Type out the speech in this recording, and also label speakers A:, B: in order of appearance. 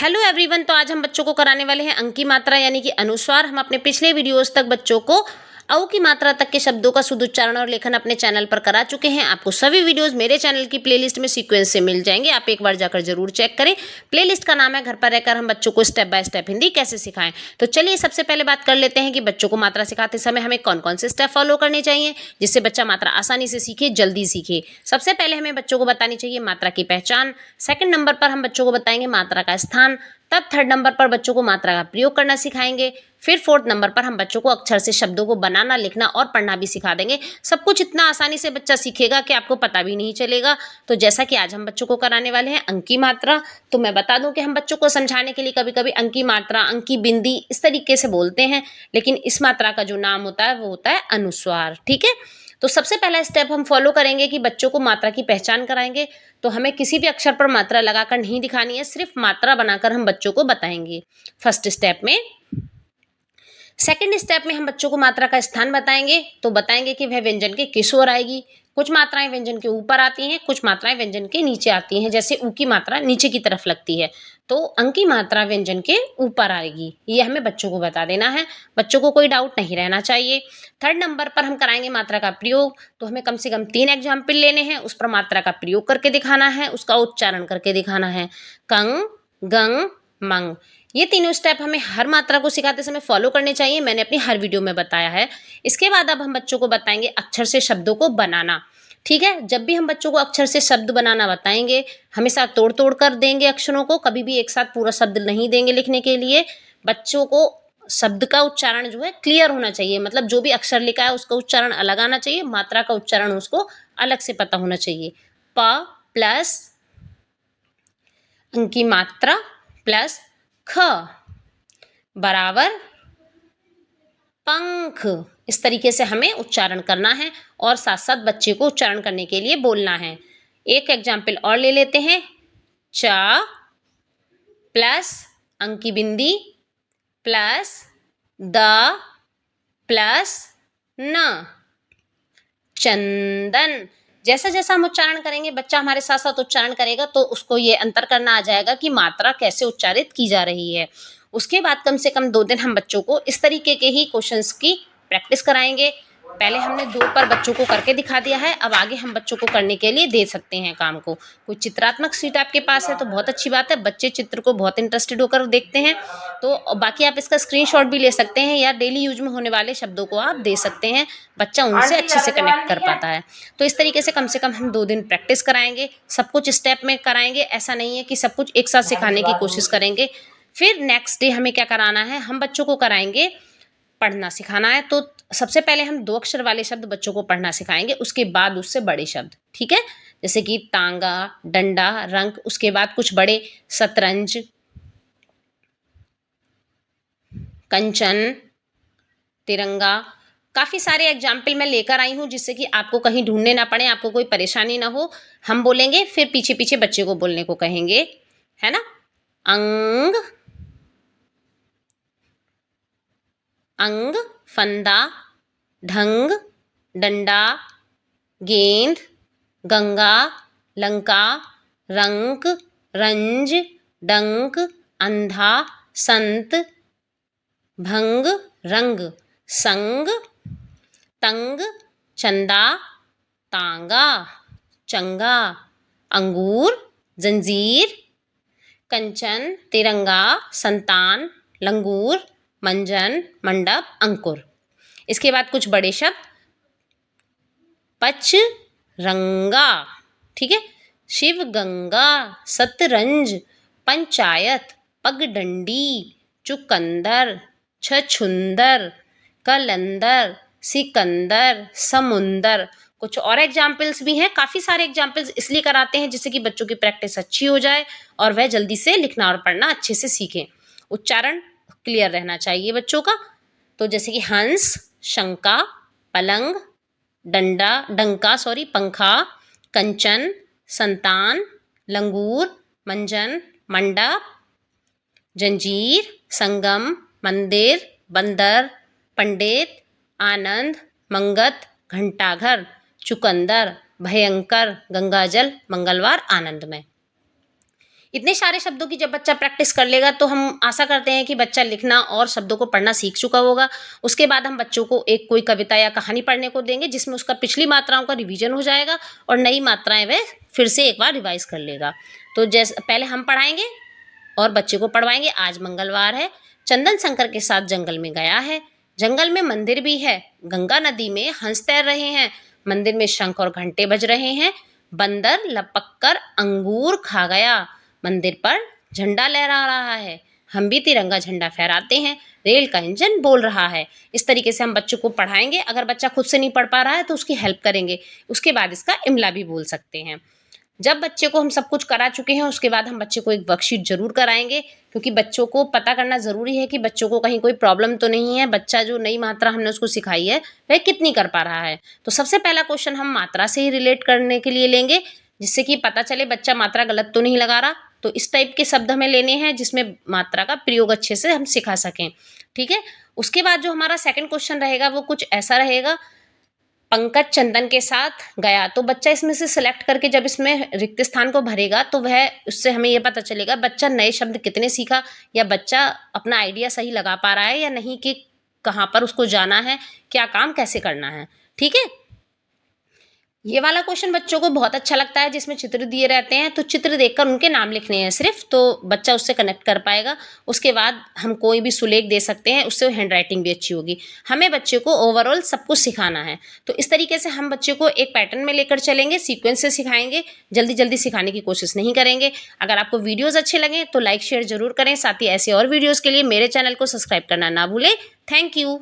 A: Hello everyone. तो आज हम बच्चों को कराने वाले हैं अंक की मात्रा यानी कि अनुस्वार। हम अपने पिछले वीडियोस तक बच्चों को अ की मात्रा तक के शब्दों का शुद्ध उच्चारण और लेखन अपने चैनल पर करा चुके हैं। आपको सभी वीडियोस मेरे चैनल की प्लेलिस्ट में सीक्वेंस से मिल जाएंगे। आप एक बार जाकर जरूर चेक करें। प्लेलिस्ट का नाम है घर पर रहकर हम बच्चों को स्टेप बाय स्टेप हिंदी कैसे सिखाएं। तो चलिए सबसे पहले बात कर लेते हैं कि बच्चों को मात्रा सिखाते समय हमें कौन कौन से स्टेप फॉलो करने चाहिए जिससे बच्चा मात्रा आसानी से सीखे, जल्दी सीखे। सबसे पहले हमें बच्चों को बतानी चाहिए मात्रा की पहचान। सेकंड नंबर पर हम बच्चों को बताएंगे मात्रा का स्थान। तब थर्ड नंबर पर बच्चों को मात्रा का प्रयोग करना सिखाएंगे। फिर फोर्थ नंबर पर हम बच्चों को अक्षर से शब्दों को बनाना, लिखना और पढ़ना भी सिखा देंगे। सब कुछ इतना आसानी से बच्चा सीखेगा कि आपको पता भी नहीं चलेगा। तो जैसा कि आज हम बच्चों को कराने वाले हैं अंक की मात्रा, तो मैं बता दूं कि हम बच्चों को समझाने के लिए कभी कभी अंक की मात्रा, अंक की बिंदी इस तरीके से बोलते हैं, लेकिन इस मात्रा का जो नाम होता है वो होता है अनुस्वार। ठीक है। तो सबसे पहला स्टेप हम फॉलो करेंगे कि बच्चों को मात्रा की पहचान कराएंगे। तो हमें किसी भी अक्षर पर मात्रा लगाकर नहीं दिखानी है, सिर्फ मात्रा बनाकर हम बच्चों को बताएंगे फर्स्ट स्टेप में। सेकंड स्टेप में हम बच्चों को मात्रा का स्थान बताएंगे। तो बताएंगे कि वह व्यंजन के किस ओर आएगी। कुछ मात्राएं व्यंजन के ऊपर आती हैं, कुछ मात्राएं व्यंजन के नीचे आती हैं। जैसे ऊ की मात्रा नीचे की तरफ लगती है, तो अंक की मात्रा व्यंजन के ऊपर आएगी। ये हमें बच्चों को बता देना है। बच्चों को कोई डाउट नहीं रहना चाहिए। थर्ड नंबर पर हम कराएंगे मात्रा का प्रयोग। तो हमें कम से कम 3 एग्जाम्पल लेने हैं, उस पर मात्रा का प्रयोग करके दिखाना है, उसका उच्चारण करके दिखाना है। कंग, गंग, मंग, ये तीनों स्टेप हमें हर मात्रा को सिखाते समय फॉलो करने चाहिए। मैंने अपनी हर वीडियो में बताया है। इसके बाद अब हम बच्चों को बताएंगे अक्षर से शब्दों को बनाना। ठीक है। जब भी हम बच्चों को अक्षर से शब्द बनाना बताएंगे, हमेशा तोड़ तोड़ कर देंगे अक्षरों को, कभी भी एक साथ पूरा शब्द नहीं देंगे लिखने के लिए। बच्चों को शब्द का उच्चारण जो है क्लियर होना चाहिए, मतलब जो भी अक्षर लिखा है उसका उच्चारण अलग आना चाहिए, मात्रा का उच्चारण उसको अलग से पता होना चाहिए। प प्लस अंक की मात्रा प्लस ख बराबर पंख, इस तरीके से हमें उच्चारण करना है और साथ साथ बच्चे को उच्चारण करने के लिए बोलना है। एक एग्जाम्पल और ले लेते हैं। च प्लस अंक की बिंदी प्लस द प्लस न, चंदन। जैसा जैसा हम उच्चारण करेंगे बच्चा हमारे साथ साथ उच्चारण करेगा, तो उसको ये अंतर करना आ जाएगा कि मात्रा कैसे उच्चारित की जा रही है। उसके बाद कम से कम 2 दिन हम बच्चों को इस तरीके के ही क्वेश्चंस की प्रैक्टिस कराएंगे। पहले हमने 2 पर बच्चों को करके दिखा दिया है, अब आगे हम बच्चों को करने के लिए दे सकते हैं काम को। कोई चित्रात्मक शीट आपके पास है तो बहुत अच्छी बात है, बच्चे चित्र को बहुत इंटरेस्टेड होकर देखते हैं। तो बाकी आप इसका स्क्रीनशॉट भी ले सकते हैं या डेली यूज में होने वाले शब्दों को आप दे सकते हैं, बच्चा उनसे अच्छे से कनेक्ट कर पाता है। तो इस तरीके से कम हम 2 दिन प्रैक्टिस कराएंगे, सब कुछ स्टेप में कराएंगे। ऐसा नहीं है कि सब कुछ एक साथ सिखाने की कोशिश करेंगे। फिर नेक्स्ट डे हमें क्या कराना है, हम बच्चों को कराएंगे पढ़ना सिखाना है। तो सबसे पहले हम 2 अक्षर वाले शब्द बच्चों को पढ़ना सिखाएंगे, उसके बाद उससे बड़े शब्द। ठीक है। जैसे कि तांगा, डंडा, रंग, उसके बाद कुछ बड़े शतरंज, कंचन, तिरंगा। काफी सारे एग्जाम्पल मैं लेकर आई हूं जिससे कि आपको कहीं ढूंढने ना पड़े, आपको कोई परेशानी ना हो। हम बोलेंगे फिर पीछे पीछे बच्चे को बोलने को कहेंगे, है ना। अंग, अंग, फंदा, ढंग, डंडा, गेंद, गंगा, लंका, रंक, रंज, डंक, अंधा, संत, भंग, रंग, संग, तंग, चंदा, तांगा, चंगा, अंगूर, जंजीर, कंचन, तिरंगा, संतान, लंगूर, मंजन, मंडप, अंकुर। इसके बाद कुछ बड़े शब्द, पच रंगा, ठीक है, शिव गंगा, शतरंज, पंचायत, पगडंडी, चुकंदर, छछुंदर, कलंदर, सिकंदर, समुंदर। कुछ और एग्जाम्पल्स भी हैं। काफी सारे एग्जाम्पल्स इसलिए कराते हैं जिससे कि बच्चों की प्रैक्टिस अच्छी हो जाए और वह जल्दी से लिखना और पढ़ना अच्छे से सीखें। उच्चारण क्लियर रहना चाहिए बच्चों का। तो जैसे कि हंस, शंका, पलंग, पंखा, कंचन, संतान, लंगूर, मंजन, मंडप, जंजीर, संगम, मंदिर, बंदर, पंडित, आनंद, मंगत, घंटाघर, चुकंदर, भयंकर, गंगाजल, मंगलवार, आनंदमय। इतने सारे शब्दों की जब बच्चा प्रैक्टिस कर लेगा तो हम आशा करते हैं कि बच्चा लिखना और शब्दों को पढ़ना सीख चुका होगा। उसके बाद हम बच्चों को एक कोई कविता या कहानी पढ़ने को देंगे जिसमें उसका पिछली मात्राओं का रिवीजन हो जाएगा और नई मात्राएं वह फिर से एक बार रिवाइज कर लेगा। तो जैसे पहले हम पढ़ाएंगे और बच्चे को पढ़वाएंगे। आज मंगलवार है। चंदन शंकर के साथ जंगल में गया है। जंगल में मंदिर भी है। गंगा नदी में हंस तैर रहे हैं। मंदिर में शंख और घंटे बज रहे हैं। बंदर लपक कर अंगूर खा गया। मंदिर पर झंडा लहरा रहा है। हम भी तिरंगा झंडा फहराते हैं। रेल का इंजन बोल रहा है। इस तरीके से हम बच्चों को पढ़ाएंगे। अगर बच्चा खुद से नहीं पढ़ पा रहा है तो उसकी हेल्प करेंगे। उसके बाद इसका इमला भी बोल सकते हैं। जब बच्चे को हम सब कुछ करा चुके हैं उसके बाद हम बच्चे को एक वर्कशीट जरूर कराएंगे, क्योंकि बच्चों को पता करना ज़रूरी है कि बच्चों को कहीं कोई प्रॉब्लम तो नहीं है। बच्चा जो नई मात्रा हमने उसको सिखाई है वह कितनी कर पा रहा है। तो सबसे पहला क्वेश्चन हम मात्रा से ही रिलेट करने के लिए लेंगे, जिससे कि पता चले बच्चा मात्रा गलत तो नहीं लगा रहा। तो इस टाइप के शब्द हमें लेने हैं जिसमें मात्रा का प्रयोग अच्छे से हम सिखा सकें। ठीक है। उसके बाद जो हमारा सेकंड क्वेश्चन रहेगा वो कुछ ऐसा रहेगा, पंकज चंदन के साथ गया। तो बच्चा इसमें से सिलेक्ट करके जब इसमें रिक्त स्थान को भरेगा तो वह उससे हमें यह पता चलेगा बच्चा नए शब्द कितने सीखा, या बच्चा अपना आइडिया सही लगा पा रहा है या नहीं, कि कहाँ पर उसको जाना है, क्या काम कैसे करना है। ठीक है। ये वाला क्वेश्चन बच्चों को बहुत अच्छा लगता है जिसमें चित्र दिए रहते हैं। तो चित्र देखकर उनके नाम लिखने हैं सिर्फ, तो बच्चा उससे कनेक्ट कर पाएगा। उसके बाद हम कोई भी सुलेख दे सकते हैं, उससे हैंड राइटिंग भी अच्छी होगी। हमें बच्चे को ओवरऑल सब कुछ सिखाना है। तो इस तरीके से हम बच्चे को एक पैटर्न में लेकर चलेंगे, सीक्वेंस से सिखाएंगे, जल्दी जल्दी सिखाने की कोशिश नहीं करेंगे। अगर आपको वीडियोज़ अच्छे लगे तो लाइक शेयर जरूर करें। साथ ही ऐसे और वीडियोज़ के लिए मेरे चैनल को सब्सक्राइब करना ना भूलें। Thank you.